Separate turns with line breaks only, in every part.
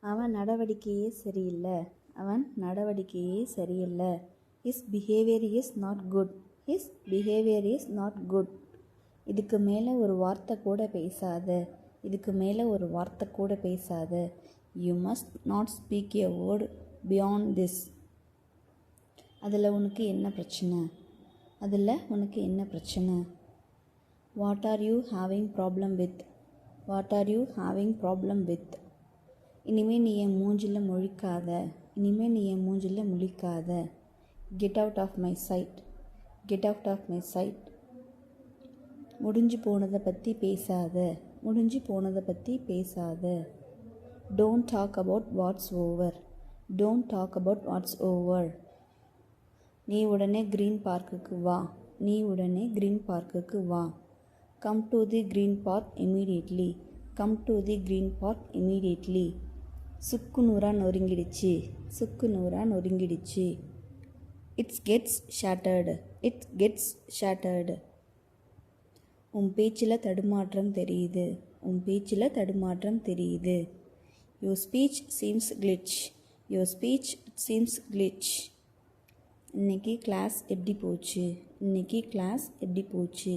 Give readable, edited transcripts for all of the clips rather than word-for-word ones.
அவன் நடவடிக்கையே சரியில்லை. அவன் நடவடிக்கையே சரியில்லை. His behaviour is not good. His behaviour is not good. இதுக்கு மேலே ஒரு வார்த்தை கூட பேசாத. இதுக்கு மேலே ஒரு வார்த்தை கூட பேசாத. You must not speak a word beyond this. அதில் உனக்கு என்ன பிரச்சனை? அதில் உனக்கு என்ன பிரச்சனை? What are you having problem with? What are you having problem with? இனிமேல் நீ என் மூஞ்சில் முழிக்காத. இனிமேல் நீ என் மூஞ்சில் முழிக்காத. Get out of my sight. Get out of my sight. முடிஞ்சு போனதை பற்றி பேசாத. முடிஞ்சு போனதை பற்றி பேசாத. Don't talk about what's over. Don't talk about what's over. நீ உடனே க்ரீன் பார்க்குக்கு வா. நீ உடனே க்ரீன் பார்க்குக்கு வா. Come to the green park immediately. Come to the green park immediately. சுக்கு நூறா நொறுங்கிடுச்சு. சுக்கு நூறா நொறுங்கிடுச்சு. It's gets shattered. It's gets shattered. உன் பேச்சில் தடுமாற்றம் தெரியுது. உன் பேச்சில் தடுமாற்றம் தெரியுது. Your speech seems glitch. Your speech seems glitch. இன்னைக்கு கிளாஸ் எப்படி போச்சு? இன்னைக்கு கிளாஸ் எப்படி போச்சு?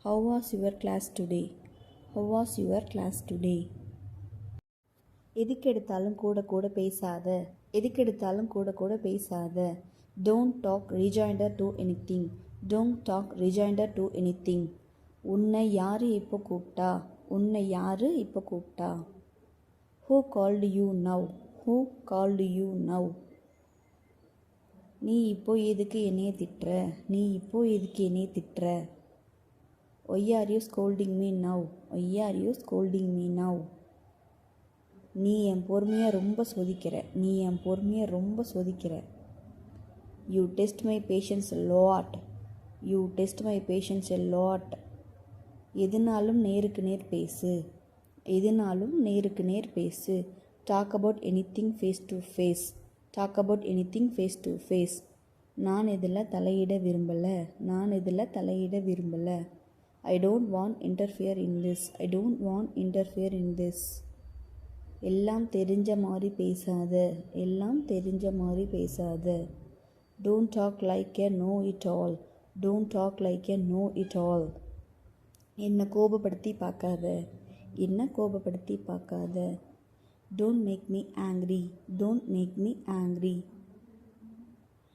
How was your class today? How was your class today? எதுக்கெடுத்தாலும் கூட கூட பேசாத. எதுக்கெடுத்தாலும் கூட கூட பேசாத. Don't talk rejoinder to anything. Don't talk rejoinder to anything. உன்னை யார் இப்போ கூப்பிட்டா? உன்னை யார் இப்போ கூப்பிட்டா? Who called you now? Who called you now? நீ இப்போ எதுக்கு என்னைய திட்டுற? நீ இப்போ எதுக்கு என்னைய திட்டுற? Why are you scolding me now? Why are you scolding me now? நீ என் பொறுமையை ரொம்ப சோதிக்கிற. நீ என் பொறுமையை ரொம்ப சோதிக்கிற. You test my patience lot. You test my patience lot. எதுனாலும் நேருக்கு நேர் பேசு. எதுனாலும் நேருக்கு நேர் பேசு. Talk about anything face to face. Talk about anything face to face. நான் இதில் தலையிட விரும்பலை. நான் இதில் தலையிட விரும்பலை. I don't want interfere in this. I don't want interfere in this. எல்லாம் தெரிஞ்ச மாதிரி பேசாத. எல்லாம் தெரிஞ்ச மாதிரி பேசாத. Don't talk like a know it all. Don't talk like a know it all. என்னை கோபப்படுத்தி பார்க்காத. என்னை கோபப்படுத்தி பார்க்காத. Don't make me angry. Don't make me angry.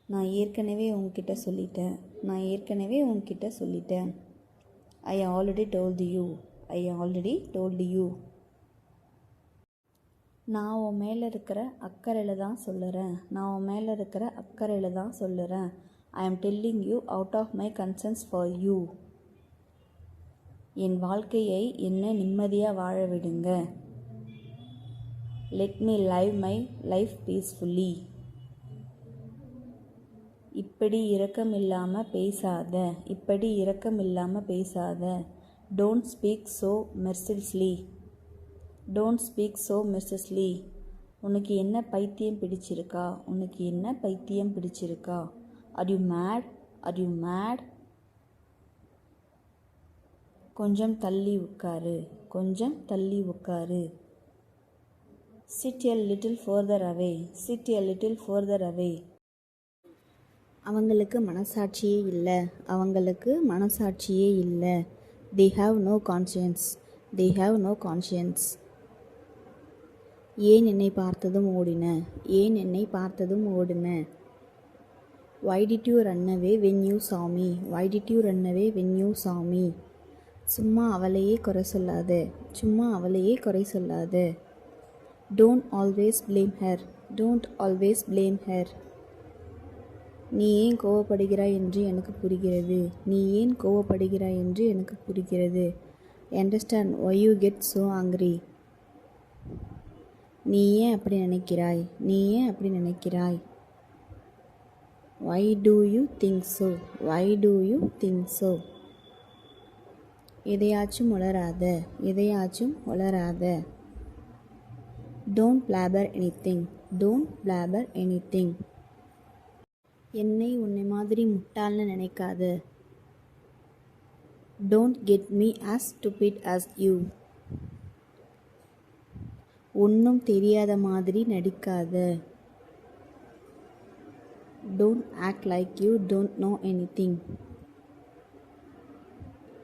நான் ஏற்கனவே உன்கிட்ட சொல்லிட்டேன். நான் ஏற்கனவே உன்கிட்ட சொல்லிட்டேன். I already told you. I already told you. நான் உன் மேலே இருக்கிற அக்கறையில் தான் சொல்லுறேன். நான் உன் மேலே இருக்கிற அக்கறையில் தான் சொல்லுறேன். I am telling you out of my concerns for you. என் வாழ்க்கையை என்னை நிம்மதியாக வாழ விடுங்க. Let me live my life peacefully. இப்படி இரக்கம் இல்லாமல் பேசாத. இப்படி இரக்கம் இல்லாமல் பேசாத. Don't speak so mercilessly. Don't speak so mercilessly. உனக்கு என்ன பைத்தியம் பிடிச்சிருக்கா? உனக்கு என்ன பைத்தியம் பிடிச்சிருக்கா? Are you mad? Are you mad? கொஞ்சம் தள்ளி உட்காரு. கொஞ்சம் தள்ளி உட்காரு. Sit a little further away. Sit a little further அவே. அவங்களுக்கு மனசாட்சியே இல்லை. அவங்களுக்கு மனசாட்சியே இல்லை. They have no conscience. They have no conscience. ஏன் என்னை பார்த்ததும் ஓடின? ஏன் என்னை பார்த்ததும் ஓடின? Why did you run away when you saw me? Why did you run away when you saw me? சும்மா அவளையே குறை சொல்லாத. சும்மா அவளையே குறை சொல்லாத. Don't always blame her. Don't always blame her. நீ ஏன் கோவப்படுகிறாய் என்று எனக்கு புரிகிறது. நீ ஏன் கோவப்படுகிறாய் என்று எனக்கு புரிகிறது. I understand why you get so angry. நீ ஏன் அப்படி நினைக்கிறாய்? நீ ஏன் அப்படி நினைக்கிறாய்? Why do you think so? Why do you think so? எதையாச்சும் உளராத. எதையாச்சும் உளராத. Don't blabber anything. Don't blabber anything. என்னை உன்னை மாதிரி முட்டாள்னு நினைக்காத. Don't get me as stupid as you. ஒன்றும் தெரியாத மாதிரி நடிக்காத. Don't act like you don't know anything.